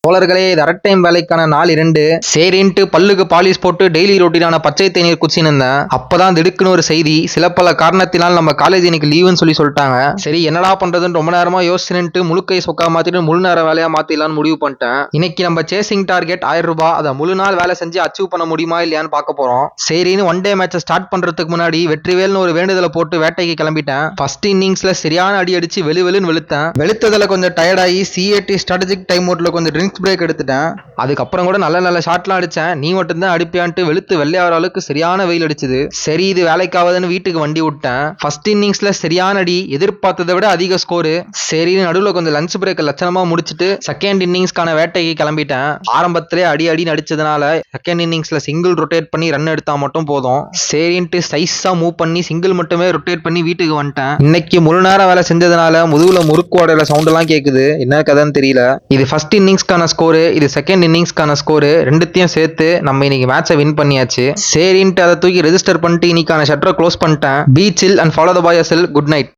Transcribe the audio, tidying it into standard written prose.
தோழர்களே, இது டைம் வேலைக்கான நாள் 2. சரின்ட்டு பல்லுக்கு பாலிஷ் போட்டு டெய்லி ரொட்டீனான பச்சை தேநீர் குச்சின்னு இருந்தேன். அப்பதான் திடுக்குன்னு ஒரு செய்தி. சில பல காரணத்தினால் நம்ம காலேஜ் இன்னைக்கு லீவுன்னு சொல்லிட்டாங்க. சரி என்னடா பண்றதுன்னு ரொம்ப நேரமா யோசிச்சுட்டு முழுக்கை சொக்கா மாத்திட்டு முழு நேர வேலையா மாத்திடலான்னு முடிவு பண்ணிட்டேன். இன்னைக்கு நம்ம சேசிங் டார்கெட் 1000 ரூபாய். அதை முழு நாள் வேலை செஞ்சு அச்சீவ் பண்ண முடியுமா இல்லையான்னு பார்க்க போறோம். சரின்னு ஒன் டே மேட்சை ஸ்டார்ட் பண்றதுக்கு முன்னாடி வெற்றிவேல்னு ஒரு வேண்டுதலை போட்டு வேட்டைக்கு கிளம்பிட்டேன். ஃபர்ஸ்ட் இன்னிங்ஸ்ல சரியான அடி அடிச்சு வெளுன்னு வெளுத்தேன். வெளுத்ததுல கொஞ்சம் டயர்டாகி சிஏடி ஸ்ட்ராட்டஜிக் டைம் மோட்ல கொஞ்சம் ட்ரிங்க்ஸ் பிரேக் எடுத்துட்டேன். அதுக்கப்புறம் கூட நல்ல ஷாட்லாம் அடிச்சேன். நீ மட்டும் தான் அடிப்பியான்ட்டு வெளுத்து வெள்ளையாகிற அளவுக்கு சரியான வெயில் அடிச்சுது. சரி இது வேலைக்காவதுன்னு வீட்டுக்கு வண்டி விட்டேன். ஃபர்ஸ்ட் இன்னிங்ஸ்ல சரியான அடி, எதிர்பார்த்ததை விட அதிக ஸ்கோரு. சரி நடுவில் கொஞ்சம் லஞ்ச் பிரேக் லட்சணமா முடிச்சுட்டு செகண்ட் இன்னிங்ஸ்க்கான வேட்டைக்கு கிளம்பிட்டேன். ஆரம்பத்திலே அடி நடிச்சதுனால செகண்ட் இன்னிங்ஸ்ல சிங்கிள் ரொட்டேட் பண்ணி ரன் எடுத்தா மட்டும் போதும். சரின்ட்டு சைஸா மூவ் பண்ணி சிங்கிள் மட்டுமே ரொட்டேட் பண்ணி வீட்டுக்கு வந்துட்டேன். இன்னைக்கு முழு நேரம் வேலை செஞ்சதுனால முதுகுல முறுக்கு ஓடையில சவுண்ட் எல்லாம் கேக்குது. என்ன கதைன்னு தெரியல. இது ஃபர்ஸ்ட் இன்னிங்ஸ்க்கான ஸ்கோரு, இது செகண்ட் இன்னிங்ஸ்க்கான ஸ்கோரு. ரெண்டுத்தையும் சேர்த்து நம்ம இன்னைக்கு மேட்சை வின் பண்ணியாச்சு. சரின்ட்டு அதை தூக்கி ரெஜிஸ்டர் பண்ணிட்டு இன்னைக்கான ஷட்டரை க்ளோஸ் பண்ணிட்டேன். Be chill and follow the boy S L. Good night.